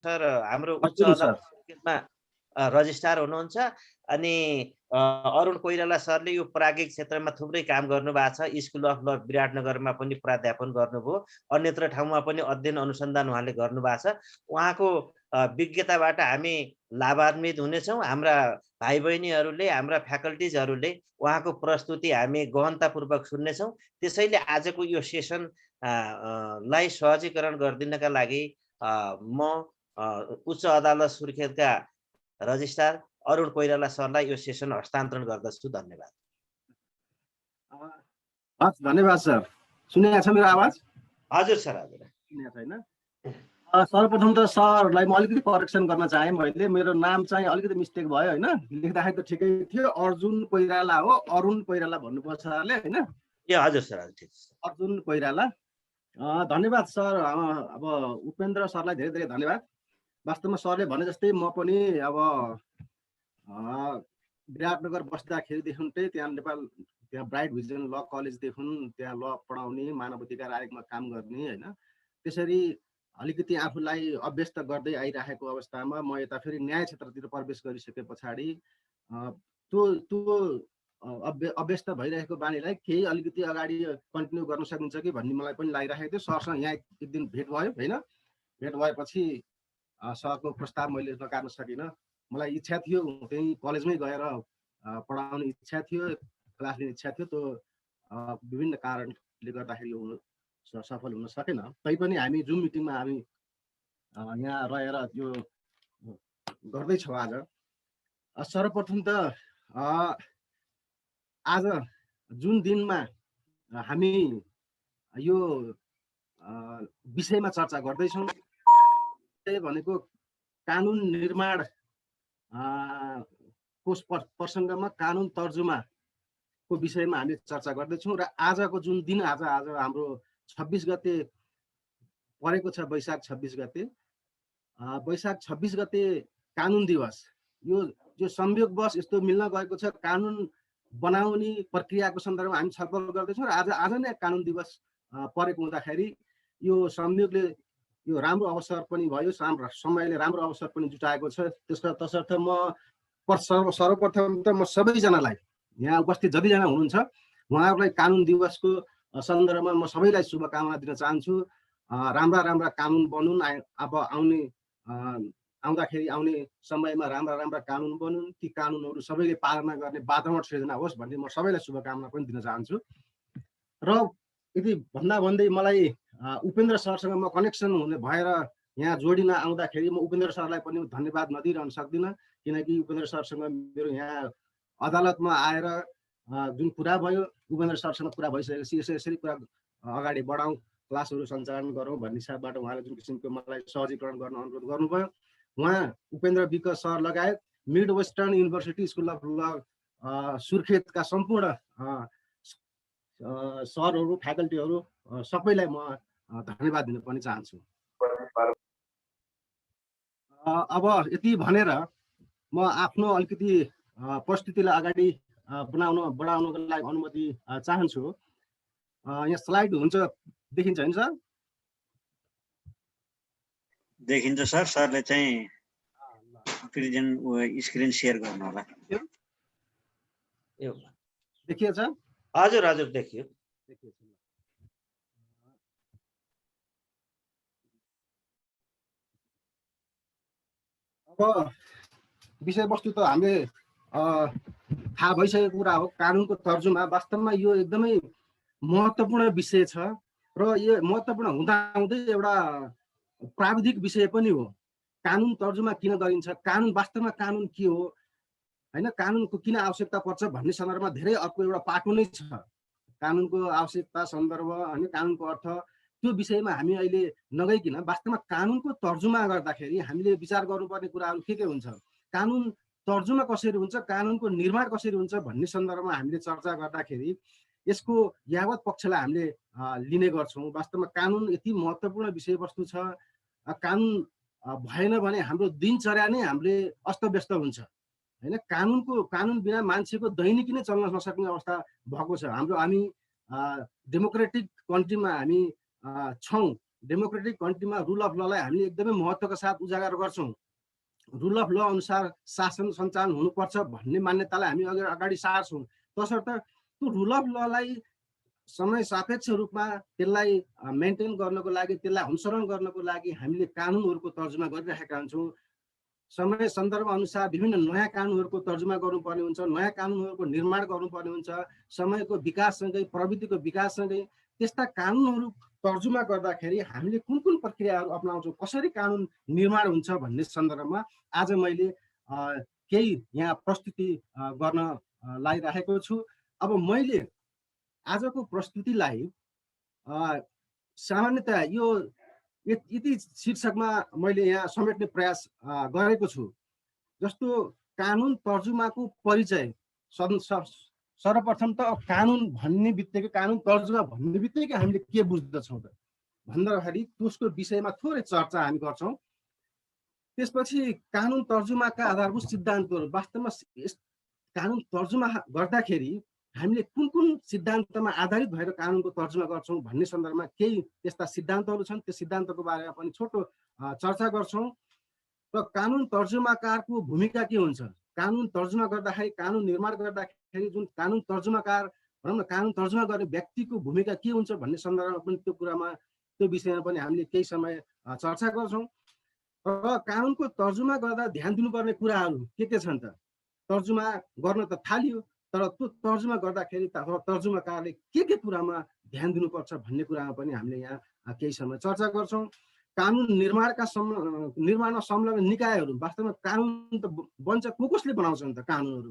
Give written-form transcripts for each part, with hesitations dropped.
Sir हाम्रो उच्च हजुर सर। अदालत सुर्खेतमा रजिस्ट्रार हुनुहुन्छ। अनि अरुण कोइराला सरले यो प्राज्ञिक क्षेत्रमा थुप्रै काम गर्नुभएको छ। स्कुल अफ ल विराटनगरमा पनि प्राध्यापन गर्नुभयो, अन्यत्र ठाउँमा पनि अध्ययन अनुसन्धान उहाँले गर्नुभएको छ। उहाँको विज्ञताबाट हामी लाभान्वित हुनेछौँ। हाम्रा भाइ बहिनीहरूले, हाम्रा फ्याकल्टिजहरूले उहाँको प्रस्तुति हामी गहनतापूर्वक सुन्नेछौँ। त्यसैले आजको यो सेसन लाई सहजीकरण गरिदिनका लागि म उच्च अदालत सुर्खेतका रजिस्ट्रार अरुण कोइराला सरलाई यो सेसन हस्तान्तरण गर्दछु। धन्यवाद। हस्, धन्यवाद सर। सुनेको छ मेरो आवाज? हजुर सर, हजुर। सुनेको छैन? सर्वप्रथम त सरलाई म अलिकति करेक्सन गर्न चाहेँ। मैले मेरो नाम चाहिँ अलिकति मिस्टेक भयो होइन, लेख्दाखेरि त ठिकै थियो, अर्जुन कोइराला हो, अरुण कोइराला भन्नुपर्छ सरले होइन? ए हजुर सर, हजुर, ठिक छ। अर्जुन कोइराला। धन्यवाद सर। अब उपेन्द्र सरलाई धेरै धेरै धन्यवाद। वास्तवमा सरले भने जस्तै म पनि अब विराटनगर बस्दाखेरिदेखि त्यहाँ ब्राइट भिजन ल कलेजदेखि त्यहाँ ल पढाउने, मानव अधिकार आयोगमा काम गर्ने होइन। त्यसरी अलिकति आफूलाई अभ्यस्त गर्दै आइरहेको अवस्थामा म यता फेरि न्याय क्षेत्रतिर प्रवेश गरिसके पछाडि त्यो अभ्यस्त भइरहेको बानीलाई केही अलिकति अगाडि कन्टिन्यू गर्न सकिन्छ कि भन्ने मलाई पनि लागिरहेको थियो। सरसँग यहाँ एक दिन भेट भयो होइन। भेट भएपछि सरको प्रस्ताव मैले नकार्न सकिनँ। मलाई इच्छा थियो त्यही कलेजमै गएर पढाउने इच्छा थियो, क्लास लिने इच्छा थियो। त्यो विभिन्न कारणले गर्दाखेरि सफल हुन सकेन। तैपनि हामी जुम मिटिङमा हामी यहाँ रहेर यो गर्दैछौँ आज। सर्वप्रथम त आज जुन दिनमा हामी यो विषयमा चर्चा गर्दैछौँ, त्यही भनेको कानुन निर्माण को प्रसङ्गमा कानुन तर्जुमाको विषयमा हामी चर्चा गर्दैछौँ। र आजको जुन दिन आज हाम्रो 26 गते परेको छ, वैशाख 26 गते। वैशाख 26 गते कानुन दिवस। यो संयोगवश यस्तो मिल्न गएको छ, कानुन बनाउने प्रक्रियाको सन्दर्भमा हामी छलफल गर्दैछौँ र आज नै कानुन दिवस परेको हुँदाखेरि यो संयोगले यो राम्रो अवसर पनि भयो, समयले राम्रो अवसर पनि जुटाएको छ। तसर्थ म सर्वप्रथम त म सबैजनालाई, यहाँ उपस्थित जतिजना हुनुहुन्छ उहाँहरूलाई कानुन दिवसको सन्दर्भमा म सबैलाई शुभकामना दिन चाहन्छु। राम्रा कानुन बनुन्। अब आउँदाखेरि आउने समयमा राम्रा कानुन बनुन्। ती कानुनहरू सबैले पालना गर्ने वातावरण सृजना होस् भन्ने म सबैलाई शुभकामना पनि दिन चाहन्छु। र यदि भन्दै मलाई उपेन्द्र सरसँग म कनेक्सन हुने भएर यहाँ जोडिन आउँदाखेरि म उपेन्द्र सरलाई पनि धन्यवाद नदिइरहन सक्दिनँ, किनकि उपेन्द्र सरसँग मेरो यहाँ अदालतमा आएर जुन कुरा भयो, उपेन्द्र सरसँग कुरा भइसकेपछि यसरी कुरा अगाडि बढाउँ, क्लासहरू सञ्चालन गरौँ भन्ने हिसाबबाट उहाँले जुन किसिमको मलाई सहजीकरण गर्न अनुरोध गर्नुभयो, उहाँ उपेन्द्र विक सर लगायत mid western university school of ल सुर्खेतका सम्पूर्ण सरहरू, फ्याकल्टीहरू सबैलाई म धन्यवाद दिन पनि चाहन्छु। अब यति भनेर म आफ्नो अलिकति प्रस्तुतिलाई अगाडि बढाउनको लागि अनुमति चाहन्छु। यहाँ स्लाइड हुन्छ, देखिन्छ होइन सर? देखिन्छ सर। सरले चाहिँ स्क्रिन सेयर गर्नु होला। देखिएछ? हजुर हजुर, देखियो। अब विषयवस्तु त हामीले थाहा भइसकेको कुरा हो। कानुनको तर्जुमा वास्तवमा यो एकदमै महत्त्वपूर्ण विषय छ र यो महत्त्वपूर्ण हुँदाहुँदै एउटा प्राविधिक विषय पनि हो। कानुन तर्जुमा किन गरिन्छ, कानुन वास्तवमा कानुन के हो होइन, कानुनको किन आवश्यकता पर्छ भन्ने सन्दर्भमा धेरै अर्को एउटा पाटो नै छ। कानुनको आवश्यकता, सन्दर्भ अनि कानुनको अर्थ, त्यो विषयमा हामी अहिले नगइकन वास्तवमा कानुनको तर्जुमा गर्दाखेरि हामीले विचार गर्नुपर्ने कुराहरू के हुन्छ, कानुन तर्जुमा कसरी हुन्छ, कानुनको निर्माण कसरी हुन्छ भन्ने सन्दर्भमा हामीले चर्चा गर्दाखेरि यसको यावत पक्षलाई हामीले लिने गर्छौँ। वास्तवमा कानुन यति महत्त्वपूर्ण विषयवस्तु छ। कानुन भएन भने हाम्रो दिनचर्या नै हामीले अस्तव्यस्त हुन्छ होइन। कानुन बिना मान्छेको दैनिकी नै चल्न नसक्ने अवस्था भएको छ। हामी डेमोक्रेटिक कन्ट्रीमा हामी छौँ डेमोक्रेटिक कन्ट्रीमा रुल अफ ललाई हामीले एकदमै महत्त्वका साथ उजागर गर्छौँ। रुल अफ ल अनुसार शासन सञ्चालन हुनुपर्छ भन्ने मान्यतालाई हामी अगाडि सार्छौँ। तसर्थ त्यो रुल अफ ललाई समय सापेक्ष रूपमा त्यसलाई मेन्टेन गर्नको लागि, त्यसलाई अनुसरण गर्नको लागि हामीले कानुनहरूको तर्जुमा गरिरहेका हुन्छौँ। समय सन्दर्भ अनुसार विभिन्न नयाँ कानुनहरूको तर्जुमा गर्नुपर्ने हुन्छ, नयाँ कानुनहरूको निर्माण गर्नुपर्ने हुन्छ। समयको विकाससँगै, प्रविधिको विकाससँगै त्यस्ता कानुनहरू तर्जुमा गर्दाखेरि हामीले कुन कुन प्रक्रियाहरू अपनाउँछौँ, कसरी कानुन निर्माण हुन्छ भन्ने सन्दर्भमा आज मैले केही यहाँ प्रस्तुति गर्न लागिरहेको छु। अब मैले आजको प्रस्तुतिलाई सामान्यतया यो यति शीर्षकमा मैले यहाँ समेट्ने प्रयास गरेको छु। जस्तो कानुन तर्जुमाको परिचय, सर्वप्रथम त कानुन भन्ने बित्तिकै, कानुन तर्जुमा भन्ने बित्तिकै हामीले के बुझ्दछौँ त भन्दाखेरि त्यसको विषयमा थोरै चर्चा हामी गर्छौँ। त्यसपछि कानुन तर्जुमाका आधारभूत सिद्धान्तहरू, वास्तवमा कानुन तर्जुमा गर्दाखेरि हामीले कुन कुन सिद्धान्तमा आधारित भएर कानुनको तर्जुमा गर्छौँ भन्ने सन्दर्भमा केही त्यस्ता सिद्धान्तहरू छन्। त्यो सिद्धान्तको बारेमा पनि छोटो चर्चा गर्छौँ। र कानुन तर्जुमाकारको भूमिका के हुन्छ, कानुन तर्जुमा गर्दाखेरि, कानुन निर्माण गर्दाखेरि जुन कानुन तर्जुमाकार भनौँ न, कानुन तर्जुमा गर्ने व्यक्तिको भूमिका के हुन्छ भन्ने सन्दर्भमा पनि त्यो विषयमा पनि हामीले केही समय चर्चा गर्छौँ। र कानुनको तर्जुमा गर्दा ध्यान दिनुपर्ने कुराहरू के छन् त, तर्जुमा गर्न त थालियो, तर त्यो तर्जुमा गर्दाखेरि तर्जुमाकारले के कुरामा ध्यान दिनुपर्छ भन्ने कुरामा पनि हामीले यहाँ केही समय चर्चा गर्छौँ। कानुन निर्माणमा संलग्न निकायहरू, वास्तवमा कानुन त बन्छ कसले बनाउँछन् त कानुनहरू,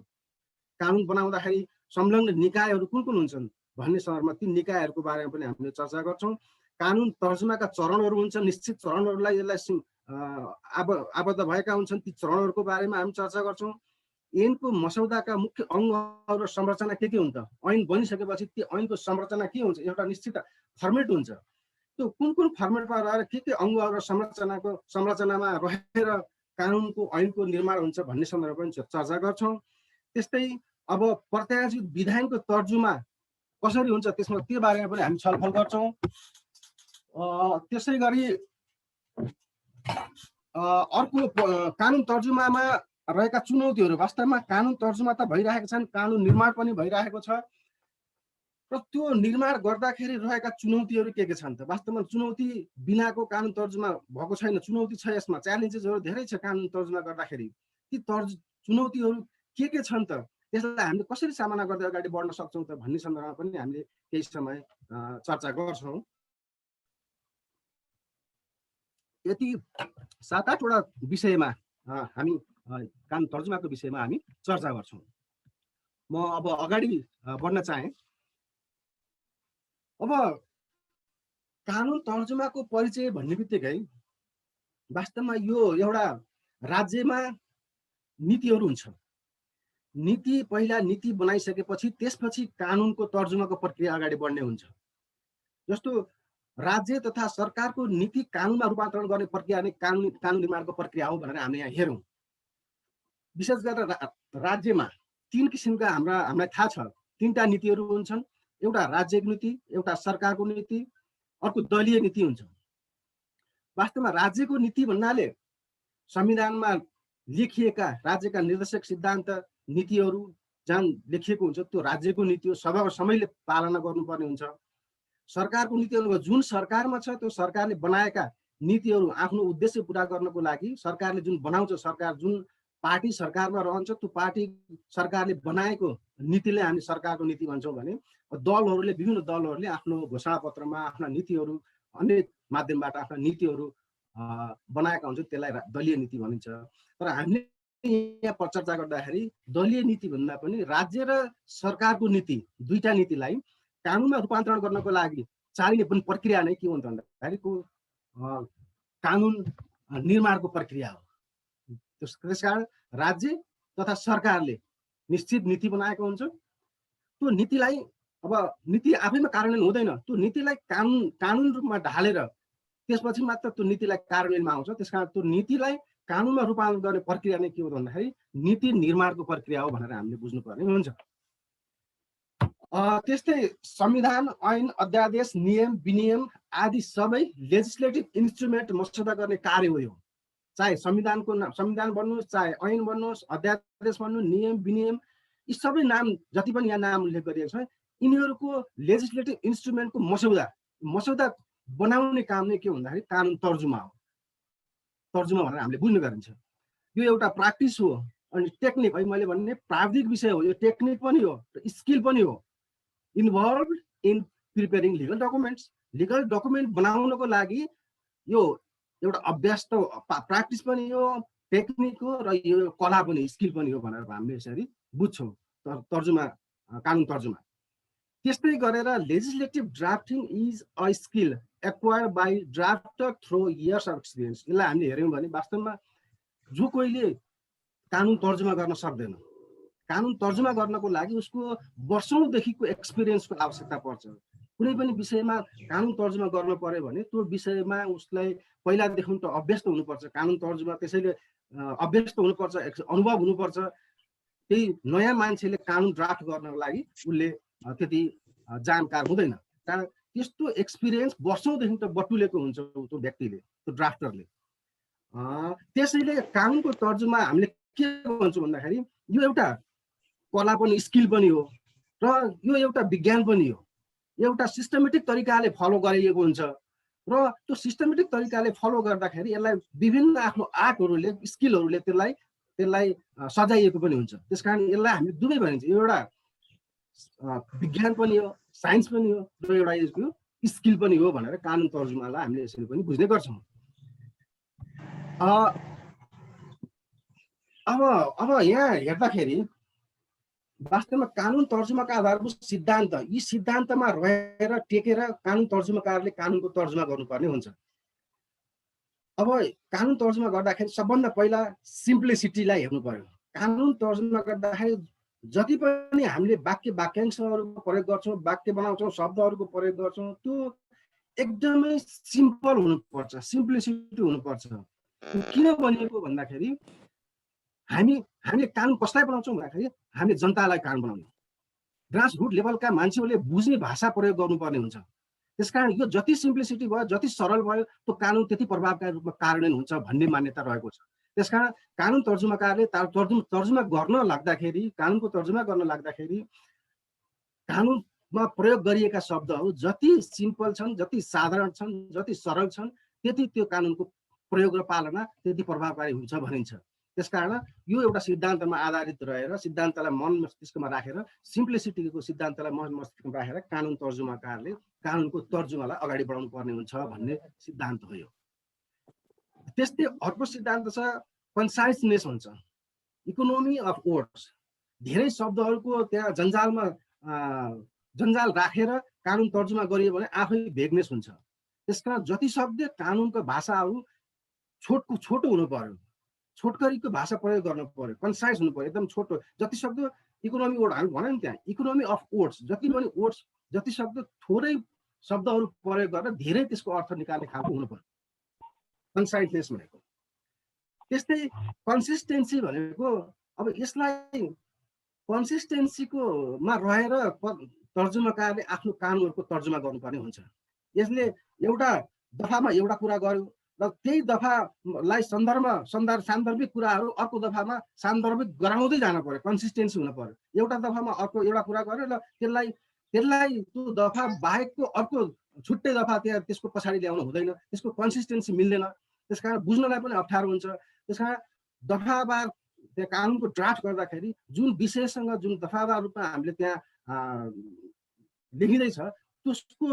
कानुन बनाउँदाखेरि संलग्न निकायहरू कुन कुन हुन्छन् भन्ने सन्दर्भमा ती निकायहरूको बारेमा पनि हामीले चर्चा गर्छौँ। कानुन तर्जुमाका चरणहरू हुन्छन्, निश्चित चरणहरूलाई यसलाई आबद्ध भएका हुन्छन्, ती चरणहरूको बारेमा हामी चर्चा गर्छौँ। ऐनको मसौदाका मुख्य अङ्गहरू र संरचना के हुन् त, ऐन बनिसकेपछि ती ऐनको संरचना के हुन्छ, एउटा निश्चित फर्मेट हुन्छ। त्यो कुन कुन फर्मेटमा रहेर के अङ्गहरू र संरचनामा रहेर कानुनको ऐनको निर्माण हुन्छ भन्ने सन्दर्भमा पनि चर्चा गर्छौँ। त्यस्तै अब प्रत्याशित विधानको तर्जुमा कसरी हुन्छ त्यसमा, त्यो बारेमा पनि हामी छलफल गर्छौँ। त्यसै गरी अर्को कानुन तर्जुमामा रहेका चुनौतीहरू, वास्तवमा कानुन तर्जुमा त भइरहेका छन्, कानुन निर्माण पनि भइरहेको छ, र त्यो निर्माण गर्दाखेरि रहेका चुनौतीहरू के छन् त, वास्तवमा चुनौती बिनाको कानुन तर्जुमा भएको छैन, चुनौती छ, यसमा च्यालेन्जेसहरू धेरै छ कानुन तर्जुमा गर्दाखेरि। ती चुनौतीहरू के छन् त, त्यसलाई हामीले कसरी सामना गर्दै अगाडि बढ्न सक्छौँ त भन्ने सन्दर्भमा पनि हामीले केही समय चर्चा गर्छौँ। यति 7-8वटा विषयमा हामी कानुन तर्जुमाको विषयमा हामी चर्चा गर्छौँ। म अब अगाडि बढ्न चाहे। अब कानुन तर्जुमाको परिचय भन्ने बित्तिकै वास्तवमा यो एउटा राज्यमा नीतिहरू हुन्छ, नीति पहिला नीति बनाइसकेपछि त्यसपछि कानुनको तर्जुमाको प्रक्रिया अगाडि बढ्ने हुन्छ। जस्तो राज्य तथा सरकारको नीति कानुनमा रूपान्तरण गर्ने प्रक्रिया नै कानुन निर्माणको प्रक्रिया हो भनेर हामीले यहाँ हेरौँ। विशेष गरेर राज्यमा 3 किसिमका हामीलाई थाहा छ, 3टा नीतिहरू हुन्छन्। एउटा राज्यको नीति, एउटा सरकारको नीति, अर्को दलीय नीति हुन्छ। वास्तवमा राज्यको नीति भन्नाले संविधानमा लेखिएका राज्यका निर्देशक सिद्धान्त नीतिहरू जहाँ लेखिएको हुन्छ त्यो राज्यको नीति हो, सबैले पालना गर्नुपर्ने हुन्छ। सरकारको नीतिहरू जुन सरकारमा छ त्यो सरकारले बनाएका नीतिहरू आफ्नो उद्देश्य पुरा गर्नको लागि सरकारले जुन बनाउँछ, सरकार जुन पार्टी सरकारमा रहन्छ त्यो पार्टी सरकारले बनाएको नीतिले हामी सरकारको नीति भन्छौँ भने, दलहरूले, विभिन्न दलहरूले आफ्नो घोषणापत्रमा आफ्ना नीतिहरू अनेक माध्यमबाट आफ्ना नीतिहरू बनाएका हुन्छन्, त्यसलाई दलीय नीति भनिन्छ। तर हामीले यहाँ चर्चा गर्दाखेरि दलीय नीति भन्दा पनि राज्य र सरकारको नीति, दुईटा नीतिलाई कानुनमा रूपान्तरण गर्नको लागि चाहिने पनि प्रक्रिया नै के हुन्छ भन्दाखेरि कानुन निर्माणको प्रक्रिया हो। त्यसकारण राज्य तथा सरकारले निश्चित नीति बनाएको हुन्छ। त्यो नीतिलाई अब नीति आफैमा कार्यान्वयन हुँदैन, त्यो नीतिलाई कानुन रूपमा ढालेर त्यसपछि मात्र त्यो नीतिलाई कार्यान्वयनमा आउँछ। त्यसकारण त्यो नीतिलाई कानुनमा रूपान्तरण गर्ने प्रक्रिया नै के हो भन्दाखेरि नीति निर्माणको प्रक्रिया हो भनेर हामीले बुझ्नुपर्ने हुन्छ। त्यस्तै संविधान, ऐन, अध्यादेश, नियम, विनियम आदि सबै लेजिस्लेटिभ इन्स्ट्रुमेन्ट मस्यौदा गर्ने कार्य हो यो। चाहे संविधानको संविधान भन्नुहोस्, चाहे ऐन भन्नुहोस्, अध्यादेश भन्नु, नियम, विनियम, यी सबै नाम जति पनि यहाँ नाम उल्लेख गरिएको छ, यिनीहरूको लेजिस्लेटिभ इन्स्ट्रुमेन्टको मस्यौदा बनाउने काम नै के भन्दाखेरि कानुन तर्जुमा हो। तर्जुमा भनेर हामीले बुझ्नु गरिन्छ। यो एउटा प्र्याक्टिस हो अनि टेक्निक है, मैले भन्ने प्राविधिक विषय हो, यो टेक्निक पनि हो, स्किल पनि हो, involve in preparing legal documents. Legal document बनाउनको लागि यो एउटा अभ्यास त प्र्याक्टिस पनि हो, टेक्निक हो, र यो कला पनि, स्किल पनि हो भनेर हामीले यसरी बुझ्छौँ तर्जुमा, कानुन तर्जुमा। त्यस्तै गरेर legislative drafting is a skill acquired by drafter through years of experience. यसलाई हामीले हेऱ्यौँ भने वास्तवमा जो कोहीले कानुन तर्जुमा गर्न सक्दैन, कानुन तर्जुमा गर्नको लागि उसको वर्षौँदेखिको एक्सपिरियन्सको आवश्यकता पर्छ। कुनै पनि विषयमा कानुन तर्जुमा गर्नु पर्यो भने त्यो विषयमा उसलाई पहिलादेखि त अभ्यस्त हुनुपर्छ कानुन तर्जुमा, त्यसैले अभ्यस्त हुनुपर्छ, अनुभव हुनुपर्छ। त्यही नयाँ मान्छेले कानुन ड्राफ्ट गर्नको लागि उसले त्यति जानकार हुँदैन, कारण त्यस्तो एक्सपिरियन्स वर्षौँदेखि त बटुलेको हुन्छ त्यो व्यक्तिले, त्यो ड्राफ्टरले। त्यसैले कानुनको तर्जुमा हामीले के भन्छौँ भन्दाखेरि यो एउटा कला पनि, स्किल पनि हो, र यो एउटा विज्ञान पनि हो। एउटा सिस्टमेटिक तरिकाले फलो गरिएको हुन्छ, र त्यो सिस्टमेटिक तरिकाले फलो गर्दाखेरि यसलाई विभिन्न आफ्नो आर्टहरूले, स्किलहरूले त्यसलाई सजाइएको पनि हुन्छ। त्यस कारण यसलाई हामी दुवै भनिन्छ, एउटा विज्ञान पनि हो, साइन्स पनि हो, र एउटा यसको स्किल पनि हो भनेर कानुन तर्जुमालाई हामीले यसरी पनि बुझ्ने गर्छौँ। अब यहाँ हेर्दाखेरि वास्तवमा कानुन तर्जुमाका आधारभूत सिद्धान्त, यी सिद्धान्तमा रहेर टेकेर कानुन तर्जुमाकारले कानुनको तर्जुमा गर्नुपर्ने हुन्छ। अब कानुन तर्जुमा गर्दाखेरि सबभन्दा पहिला सिम्प्लिसिटीलाई हेर्नु पर्यो। कानुन तर्जुमा गर्दाखेरि जति पनि हामीले वाक्यांशहरूको प्रयोग गर्छौँ, वाक्य बनाउँछौँ, शब्दहरूको प्रयोग गर्छौँ, त्यो एकदमै सिम्पल हुनुपर्छ, सिम्प्लिसिटी हुनुपर्छ। किन भनिएको भन्दाखेरि हामीले कानुन कसलाई बनाउँछौँ भन्दाखेरि हामीले जनतालाई कानुन बनाउने, ग्रासरुट लेभलका मान्छेहरूले बुझ्ने भाषा प्रयोग गर्नुपर्ने हुन्छ। त्यसकारण यो जति सिम्प्लिसिटी भयो, जति सरल भयो, त्यो कानुन त्यति प्रभावकारी रूपमा कार्यान्वयन हुन्छ भन्ने मान्यता रहेको छ। त्यसकारण कानुन तर्जुमाकारले तर्जुमा गर्न लाग्दाखेरि, कानुनको तर्जुमा गर्न लाग्दाखेरि कानुनमा प्रयोग गरिएका शब्दहरू जति सिम्पल छन्, जति साधारण छन्, जति सरल छन्, त्यति त्यो कानुनको प्रयोग र पालना त्यति प्रभावकारी हुन्छ भनिन्छ। त्यसकारण यो एउटा सिद्धान्तमा आधारित रहेर, सिद्धान्तलाई मन मस्तिष्कमा राखेर, सिम्प्लिसिटीको सिद्धान्तलाई मन मस्तिष्कमा राखेर कानुन तर्जुमाकारले कानुनको तर्जुमालाई अगाडि बढाउनु पर्ने हुन्छ भन्ने सिद्धान्त हो यो। त्यस्तै अर्को सिद्धान्त छ कन्साइसनेस हुन्छ, इकोनोमी अफ वर्ड्स। धेरै शब्दहरूको त्यहाँ जन्जाल राखेर कानुन तर्जुमा गरियो भने आफै भेगनेस हुन्छ। त्यसकारण जति सक्दो कानुनको भाषाहरू छोटो हुनु पर्यो, छोटकरीको भाषा प्रयोग गर्नु पर्यो, कन्साइज हुनु पर्यो, एकदम छोटो। जति सक्दो इकोनोमी वर्ड हामी भन्यो नि त्यहाँ, इकोनोमी अफ वर्ड्स, जति पनि वर्ड्स जति सक्दो थोरै शब्दहरू प्रयोग गरेर धेरै त्यसको अर्थ निकाल्ने खालको हुनु पर्यो, कन्साइजनेस भनेको। त्यस्तै कन्सिस्टेन्सी भनेको, अब यसलाई कन्सिस्टेन्सीकोमा रहेर तर्जुमाकारले आफ्नो कानुनहरूको तर्जुमा गर्नुपर्ने हुन्छ। यसले एउटा दफामा एउटा कुरा गर्यो र त्यही दफालाई सान्दर्भिक कुराहरू अर्को दफामा सान्दर्भिक गराउँदै जानु पर्यो, कन्सिस्टेन्सी हुनु पर्यो। एउटा दफामा अर्को एउटा कुरा गर्यो र त्यसलाई त्यो दफा बाहेकको अर्को छुट्टै दफा त्यहाँ त्यसको पछाडि ल्याउनु हुँदैन, त्यसको कन्सिस्टेन्सी मिल्दैन। त्यसकारण बुझ्नलाई पनि अप्ठ्यारो हुन्छ। त्यसकारण दफावार त्यहाँ कानुनको ड्राफ्ट गर्दाखेरि जुन विषयसँग जुन दफावार रूपमा हामीले त्यहाँ लेखिँदैछ त्यसको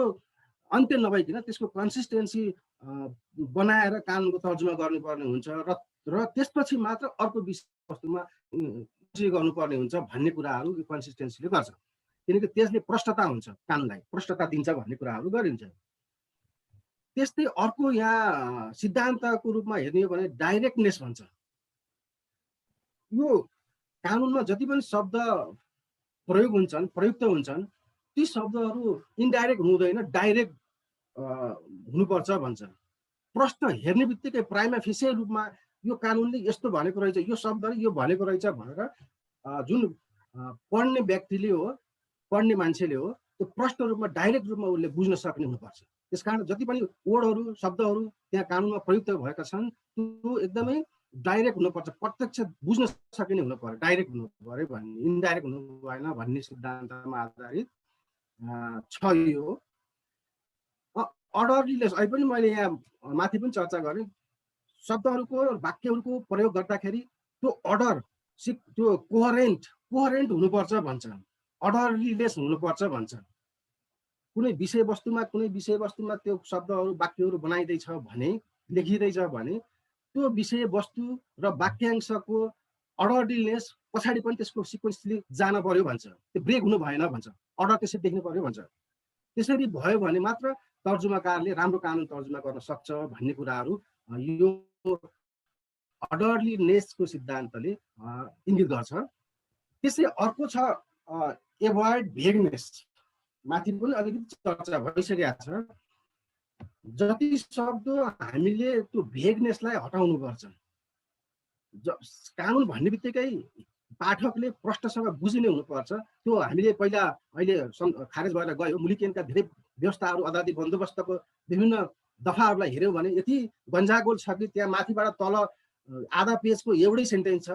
अन्त्य नभइकन त्यसको कन्सिस्टेन्सी बनाएर कानुनको तर्जुमा गर्नुपर्ने हुन्छ, र त्यसपछि मात्र अर्को विषयवस्तुमा गर्नुपर्ने हुन्छ भन्ने कुराहरू यो कन्सिस्टेन्सीले गर्छ। किनकि त्यसले प्रष्टता हुन्छ, कानुनलाई प्रष्टता दिन्छ भन्ने कुराहरू गरिन्छ। त्यस्तै अर्को यहाँ सिद्धान्तको रूपमा हेर्ने हो भने डाइरेक्टनेस भन्छ। यो कानुनमा जति पनि शब्द प्रयुक्त हुन्छन् ती शब्दहरू इन्डाइरेक्ट हुँदैन, डाइरेक्ट हुनुपर्छ भन्छ। प्रश्न हेर्ने बित्तिकै प्राइमा फेसी रूपमा यो कानुनले यस्तो भनेको रहेछ, यो शब्दले यो भनेको रहेछ भनेर जुन पढ्ने व्यक्तिले हो पढ्ने मान्छेले हो त्यो प्रष्ट रूपमा डाइरेक्ट रूपमा उसले बुझ्न सक्ने हुनुपर्छ। त्यसकारण जति पनि वर्डहरू शब्दहरू त्यहाँ कानुनमा प्रयुक्त भएका छन् त्यो एकदमै डाइरेक्ट हुनुपर्छ, प्रत्यक्ष बुझ्न सकिने हुनु पर्यो, डाइरेक्ट हुनु पर्यो भन्ने, इन्डाइरेक्ट हुनु भएन भन्ने सिद्धान्तमा आधारित छ यो अर्डरलीनेस। अहिले पनि मैले यहाँ माथि पनि चर्चा गरेँ, शब्दहरूको वाक्यहरूको प्रयोग गर्दाखेरि त्यो अर्डर त्यो कोहरेन्ट हुनुपर्छ भन्छन्, अर्डरलीनेस हुनुपर्छ भन्छन्। कुनै विषयवस्तुमा त्यो शब्दहरू वाक्यहरू बनाइँदैछ भने, लेखिँदैछ भने त्यो विषयवस्तु र वाक्यांशको अर्डरलीनेस पछाडि पनि त्यसको सिक्वेन्सली जान पर्यो भन्छ, त्यो ब्रेक हुनु भएन भन्छ, अर्डर त्यसरी देख्नु पर्यो भन्छ। त्यसरी भयो भने मात्र तर्जुमाकारले राम्रो कानुन तर्जुमा गर्न सक्छ भन्ने कुराहरू यो अर्डरलीनेसको सिद्धान्तले इङ्गित गर्छ। त्यसै अर्को छ एभोइड भेगनेस, माथि पनि अलिकति चर्चा भइसकेको छ। जति सक्दो हामीले त्यो भेगनेसलाई हटाउनु पर्छ। कानुन भन्ने बित्तिकै पाठकले प्रष्टसँग बुझिने हुनुपर्छ। त्यो हामीले पहिला अहिले खारेज भएर गयो, मुलिक ऐनका धेरै व्यवस्थाहरू, अदालती बन्दोबस्तको विभिन्न दफाहरूलाई हेऱ्यौँ भने यति गन्जागोल छ कि त्यहाँ माथिबाट तल आधा पेजको एउटै सेन्टेन्स छ,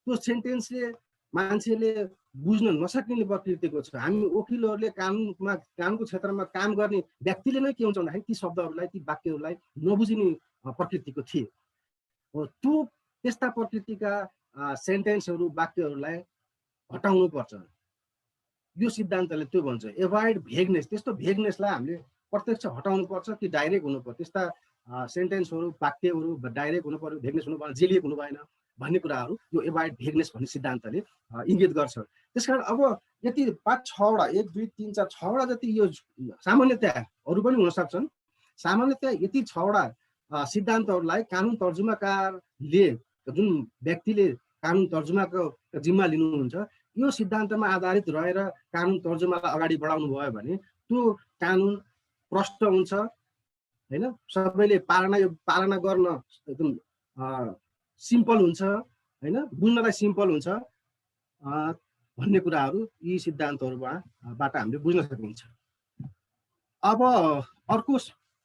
त्यो सेन्टेन्सले मान्छेले बुझ्न नसकिने प्रकृतिको छ। हामी वकिलहरूले कानुनको क्षेत्रमा काम गर्ने व्यक्तिले नै के हुन्छ भन्दाखेरि ती शब्दहरूलाई, ती वाक्यहरूलाई नबुझिने प्रकृतिको थिए। त्यो त्यस्ता प्रकृतिका सेन्टेन्सहरू, वाक्यहरूलाई हटाउनु पर्छ। यो सिद्धान्तले त्यो भन्छ एभोइड भेगनेस। त्यस्तो भेगनेसलाई हामीले प्रत्यक्ष हटाउनु पर्छ कि डाइरेक्ट हुनु पर्छ। त्यस्ता सेन्टेन्सहरू, वाक्यहरू डाइरेक्ट हुनु पर्यो, भेगनेस हुनु भएन, जेलिएको हुनु भएन भन्ने कुराहरू यो एभोइड भेगनेस भन्ने सिद्धान्तले इङ्गित गर्छ। त्यसकारण अब यति 5-6वटा 1 2 3 4 6वटा जति यो सामान्यतया अरू पनि हुन सक्छन्, सामान्यतया यति 6वटा सिद्धान्तहरूलाई कानुन तर्जुमाकारले, जुन व्यक्तिले कानुन तर्जुमाको जिम्मा लिनुहुन्छ, यो सिद्धान्तमा आधारित रहेर कानुन तर्जुमालाई अगाडि बढाउनु भयो भने त्यो कानुन प्रष्ट हुन्छ हैन, सबैले पालना गर्न एकदम सिम्पल हुन्छ हैन, बुझ्नलाई सिम्पल हुन्छ भन्ने कुराहरू यी सिद्धान्तहरूबाट हामीले बुझ्न सकिन्छ। अब अर्को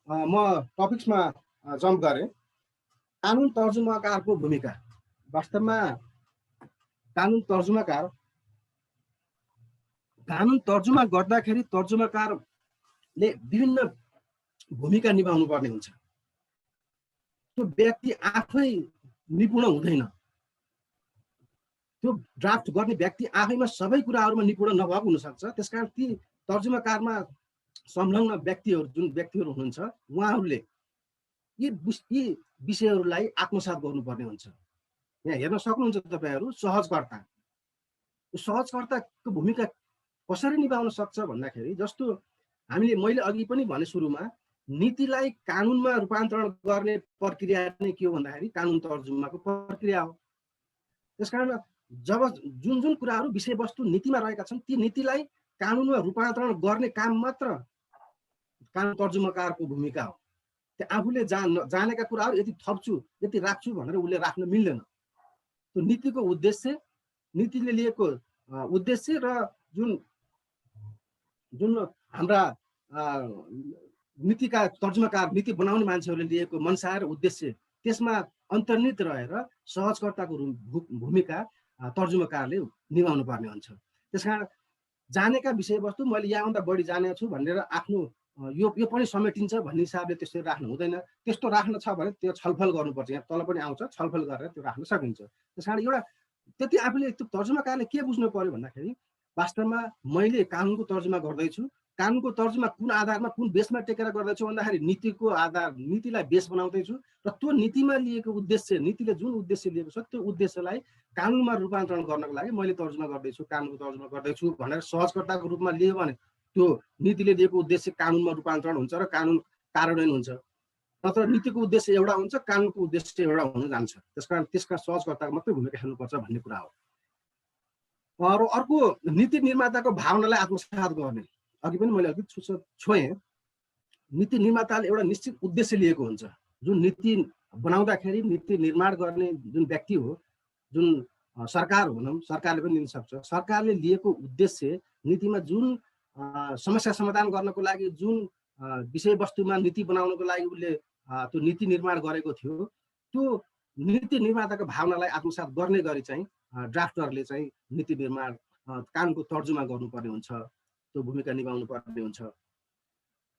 म टपिक्समा जम्प गरेँ, कानुन तर्जुमाकारको भूमिका। वास्तवमा कानुन तर्जुमा गर्दाखेरि तर्जुमाकारले विभिन्न भूमिका निभाउनु पर्ने हुन्छ। त्यो व्यक्ति आफै निपुण हुँदैन, त्यो ड्राफ्ट गर्ने व्यक्ति आफैमा सबै कुराहरूमा निपुण नभएको हुनसक्छ। त्यसकारण ती तर्जुमाकारमा संलग्न व्यक्तिहरू, जुन व्यक्तिहरू हुनुहुन्छ, उहाँहरूले यी विषयहरूलाई आत्मसात गर्नुपर्ने हुन्छ। यहाँ हेर्न सक्नुहुन्छ तपाईँहरू, सहजकर्ताको भूमिका कसरी निभाउन सक्छ भन्दाखेरि, जस्तो मैले अघि पनि भने सुरुमा, नीतिलाई कानुनमा रूपान्तरण गर्ने प्रक्रिया नै के हो भन्दाखेरि कानुन तर्जुमाको प्रक्रिया हो। त्यसकारण जब जुन कुराहरू विषयवस्तु नीतिमा रहेका छन् ती नीतिलाई कानुनमा रूपान्तरण गर्ने काम मात्र कानुन तर्जुमाकारको भूमिका हो। त्यो आफूले जानेका कुराहरू यति थप्छु, यति राख्छु भनेर उसले राख्न मिल्दैन। त्यो नीतिको उद्देश्य, नीतिले लिएको उद्देश्य र जुन हाम्रा नीतिका तर्जुमाकार, नीति बनाउने मान्छेहरूले लिएको मनसा र उद्देश्य, त्यसमा अन्तर्निहित रहेर सहजकर्ताको भूमिका तर्जुमाकारले निभाउनु पर्ने हुन्छ। त्यसकारण जानेका विषयवस्तु मैले यहाँभन्दा बढी जानेको छु भनेर आफ्नो यो पनि समेटिन्छ भन्ने हिसाबले त्यसरी राख्नु हुँदैन। त्यस्तो राख्न छ भने त्यो छलफल गर्नुपर्छ। यहाँ तल पनि आउँछ, छलफल गरेर त्यो राख्न सकिन्छ। त्यसकारण एउटा त्यति आफूले त्यो तर्जुमाकारले के बुझ्नु पर्यो भन्दाखेरि, वास्तवमा मैले कानुनको तर्जुमा गर्दैछु, कानुनको तर्जुमा कुन आधारमा, कुन बेसमा टेकेर गर्दैछु भन्दाखेरि नीतिको आधार, नीतिलाई बेस बनाउँदैछु र त्यो नीतिमा लिएको उद्देश्य, नीतिले जुन उद्देश्य लिएको छ त्यो उद्देश्यलाई कानुनमा रूपान्तरण गर्नको लागि मैले तर्जुमा गर्दैछु, कानुनको तर्जुमा गर्दैछु भनेर सहजकर्ताको रूपमा लियो भने त्यो नीतिले दिएको उद्देश्य कानुनमा रूपान्तरण हुन्छ र कानुन कार्यान्वयन हुन्छ। नत्र नीतिको उद्देश्य एउटा हुन्छ, कानुनको उद्देश्य एउटा हुन जान्छ। त्यसकारण त्यसका सहजकर्ताको मात्रै भूमिका खेल्नुपर्छ भन्ने कुरा हो। र अर्को, नीति निर्माताको भावनालाई आत्मसात गर्ने। अघि पनि मैले अलिकति छोएँ, नीति निर्माताले एउटा निश्चित उद्देश्य लिएको हुन्छ। जुन नीति बनाउँदाखेरि नीति निर्माण गर्ने जुन व्यक्ति हो, जुन सरकार भनौँ, सरकारले पनि लिन सक्छ। सरकारले लिएको उद्देश्य नीतिमा जुन समस्या समाधान गर्नको लागि जुन विषयवस्तुमा नीति बनाउनको लागि उसले त्यो नीति निर्माण गरेको थियो, त्यो नीति निर्माताको भावनालाई आत्मसात गर्ने गरी चाहिँ ड्राफ्टरले चाहिँ नीति निर्माण कानुनको तर्जुमा गर्नुपर्ने हुन्छ, त्यो भूमिका निभाउनु पर्ने हुन्छ।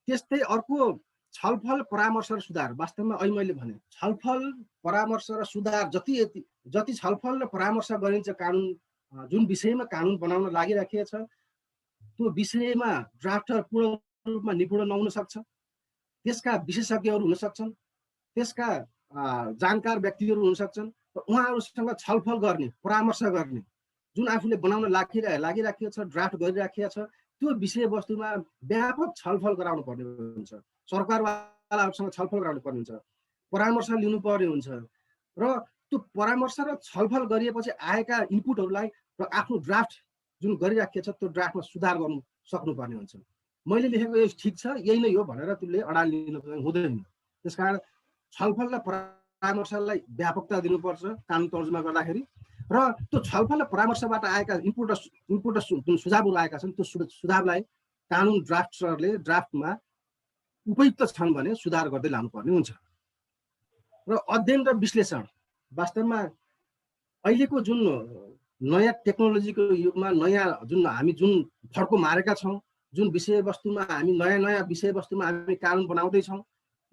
त्यस्तै अर्को छलफल परामर्श र सुधार। वास्तवमा अहिले मैले भने छलफल परामर्श र सुधार जति छलफल र परामर्श गरिन्छ कानुन जुन विषयमा कानुन बनाउन लागिराखेको छ त्यो विषयमा ड्राफ्टर पूर्ण रूपमा निपुण नहुन सक्छ, त्यसका विशेषज्ञहरू हुन सक्छन्, त्यसका जानकार व्यक्तिहरू हुन सक्छन् र उहाँहरूसँग छलफल गर्ने परामर्श गर्ने जुन आफूले बनाउन लागिराखेको छ ड्राफ्ट गरिराखेको छ त्यो विषयवस्तुमा व्यापक छलफल गराउनु पर्ने हुन्छ, सरकारवालाहरूसँग छलफल गराउनु पर्ने हुन्छ, परामर्श लिनु पर्ने हुन्छ र त्यो परामर्श र छलफल गरिएपछि आएका इनपुटहरूलाई र आफ्नो ड्राफ्ट जुन गरिराखेको छ त्यो ड्राफ्टमा सुधार गर्नु सक्नुपर्ने हुन्छ। मैले लेखेको यो ठिक छ यही नै हो भनेर त्यसले अडान लिनु हुँदैन। त्यसकारण छलफल र परामर्शलाई व्यापकता दिनुपर्छ कानुन तर्जुमा गर्दाखेरि र त्यो छलफल र परामर्शबाट आएका इनपुट र जुन सुझावहरू आएका छन् त्यो सुझावलाई कानुन ड्राफ्टरले ड्राफ्टमा उपयुक्त छन् भने सुधार गर्दै लानुपर्ने हुन्छ। र अध्ययन र विश्लेषण। वास्तवमा अहिलेको जुन नयाँ टेक्नोलोजीको युगमा नयाँ हामी जुन फड्को मारेका छौँ, जुन विषयवस्तुमा हामी नयाँ विषयवस्तुमा हामी कानुन बनाउँदैछौँ,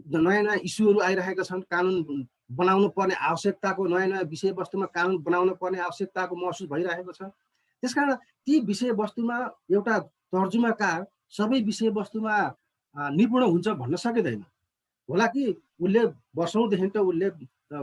नयाँ इस्युहरू आइरहेका छन्, कानुन बनाउनु पर्ने आवश्यकताको नयाँ विषयवस्तुमा कानुन बनाउनु पर्ने आवश्यकताको महसुस भइरहेको छ। त्यसकारण ती विषयवस्तुमा एउटा तर्जुमाकार सबै विषयवस्तुमा निपुण हुन्छ भन्न सकिँदैन। होला कि उसले वर्षौँदेखि त उसले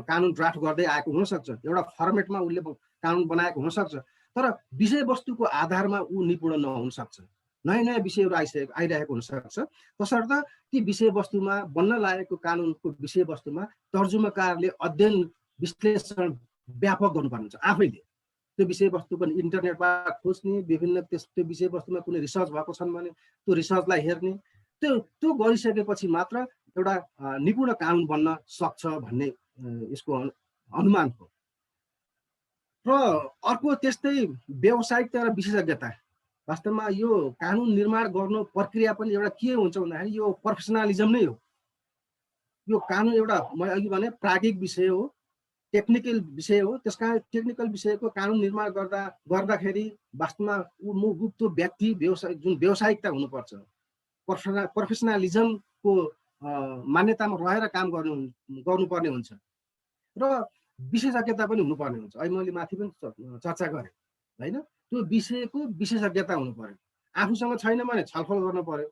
कानुन ड्राफ्ट गर्दै आएको हुनसक्छ, एउटा फर्मेटमा उसले कानुन बनाएको हुनसक्छ, तर विषयवस्तुको आधारमा ऊ निपुण नहुन सक्छ, नयाँ विषयहरू आइरहेको हुनसक्छ। तसर्थ ती विषयवस्तुमा बन्न लागेको कानुनको विषयवस्तुमा तर्जुमाकारले अध्ययन विश्लेषण व्यापक गर्नुपर्ने हुन्छ। आफैले त्यो विषयवस्तुको इन्टरनेटबाट खोज्ने, विभिन्न त्यो विषयवस्तुमा कुनै रिसर्च भएको छन् भने त्यो रिसर्चलाई हेर्ने, त्यो गरिसकेपछि मात्र एउटा निपुण कानुन बन्न सक्छ भन्ने यसको अनुमान हो। र अर्को त्यस्तै व्यावसायिकता र विशेषज्ञता। वास्तवमा यो कानुन निर्माण गर्नु प्रक्रिया पनि एउटा के हुन्छ भन्दाखेरि यो प्रोफेसनलिजम नै हो। यो कानुन एउटा मैले अघि भने प्राज्ञिक विषय हो, टेक्निकल विषय हो। त्यसकारण टेक्निकल विषयको कानुन निर्माण गर्दाखेरि वास्तवमा त्यो व्यक्ति जुन व्यावसायिकता हुनुपर्छ, प्रोफेसनलिजमको मान्यतामा रहेर काम गर्नुपर्ने हुन्छ र विशेषज्ञता पनि हुनुपर्ने हुन्छ। अहिले मैले माथि पनि चर्चा गरेँ होइन, त्यो विषयको विशेषज्ञता हुनु पर्यो। आफूसँग छैन भने छलफल गर्नु पर्यो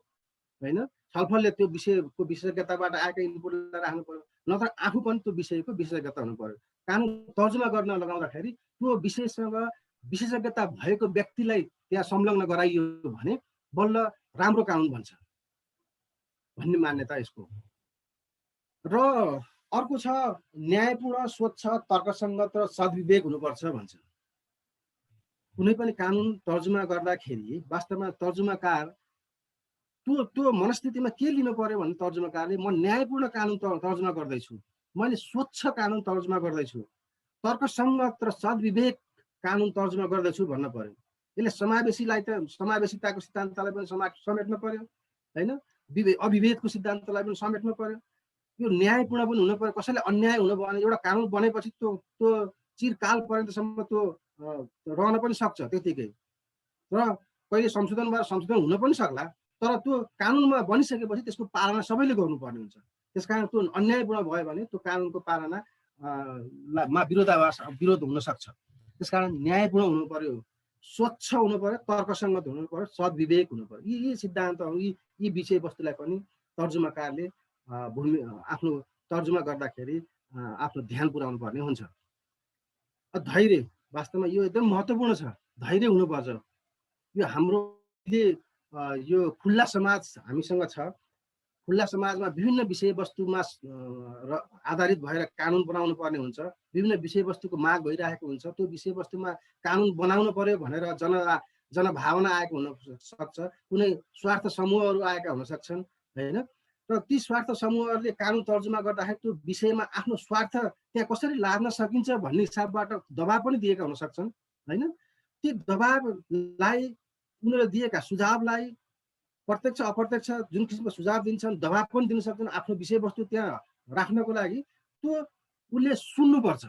होइन, छलफलले त्यो विषयको विशेषज्ञताबाट आएका इनपुटलाई राख्नु पर्यो, नत्र आफू पनि त्यो विषयको विशेषज्ञता हुनु पर्यो। कानुन तर्जुमा गर्न लगाउँदाखेरि त्यो विषयसँग विशेषज्ञता भएको व्यक्तिलाई त्यहाँ संलग्न गराइयो भने बल्ल राम्रो कानुन बन्छ भन्ने मान्यता यसको। र अर्को छ न्यायपूर्ण, स्वच्छ, तर्कसङ्गत र सद्विवेक हुनुपर्छ भन्छ। कुनै पनि कानुन तर्जुमा गर्दाखेरि वास्तवमा तर्जुमाकार त्यो मनस्थितिमा के लिनु पर्यो भने तर्जुमाकारले म न्यायपूर्ण कानुन तर्जुमा गर्दैछु, मैले स्वच्छ कानुन तर्जुमा गर्दैछु, तर्कसङ्गत र सद्विवेक कानुन तर्जुमा गर्दैछु भन्न पर्यो। यसले समावेशिताको सिद्धान्तलाई पनि समेट्न पर्यो होइन, अविभेदको सिद्धान्तलाई पनि समेट्न पर्यो, यो न्यायपूर्ण पनि हुनु पर्यो। कसैले अन्याय हुनु भयो भने एउटा कानुन बनेपछि त्यो चिरकाल पर्यन्तसम्म त्यो रहन पनि सक्छ त्यतिकै, र कहिले संशोधन हुन पनि सक्ला, तर त्यो कानुनमा बनिसकेपछि त्यसको पालना सबैले गर्नुपर्ने हुन्छ। त्यसकारण त्यो अन्यायपूर्ण भयो भने त्यो कानुनको पालनामा विरोध हुन सक्छ। त्यसकारण न्यायपूर्ण हुनु पर्यो, स्वच्छ हुनु पर्यो, तर्कसङ्गत हुनु पर्यो, सद्विवेक हुनु पर्यो। यी सिद्धान्तहरू यी विषयवस्तुलाई पनि तर्जुमाकारले आफ्नो तर्जुमा गर्दाखेरि आफ्नो ध्यान पुर्याउनु पर्ने हुन्छ। धैर्य। वास्तवमा यो एकदम महत्त्वपूर्ण छ, धैर्य हुनुपर्छ। यो हाम्रो यो खुल्ला समाज हामीसँग छ, खुल्ला समाजमा विभिन्न विषयवस्तुमा आधारित भएर कानुन बनाउनु पर्ने हुन्छ, विभिन्न विषयवस्तुको माग भइरहेको हुन्छ, त्यो विषयवस्तुमा कानुन बनाउनु पर्यो भनेर जनभावना आएको हुन सक्छ, कुनै स्वार्थ समूहहरू आएका हुन सक्छन् होइन, र ती स्वार्थ समूहहरूले कानुन तर्जुमा गर्दाखेरि त्यो विषयमा आफ्नो स्वार्थ त्यहाँ कसरी लाद्न सकिन्छ भन्ने हिसाबबाट दबाब पनि दिएका हुन सक्छन् होइन। ती दबाबलाई उनीहरूले दिएका सुझावलाई प्रत्यक्ष अप्रत्यक्ष जुन किसिमको सुझाव दिन्छन् दबाब पनि दिन सक्छन् आफ्नो विषयवस्तु त्यहाँ राख्नको लागि, त्यो उसले सुन्नुपर्छ।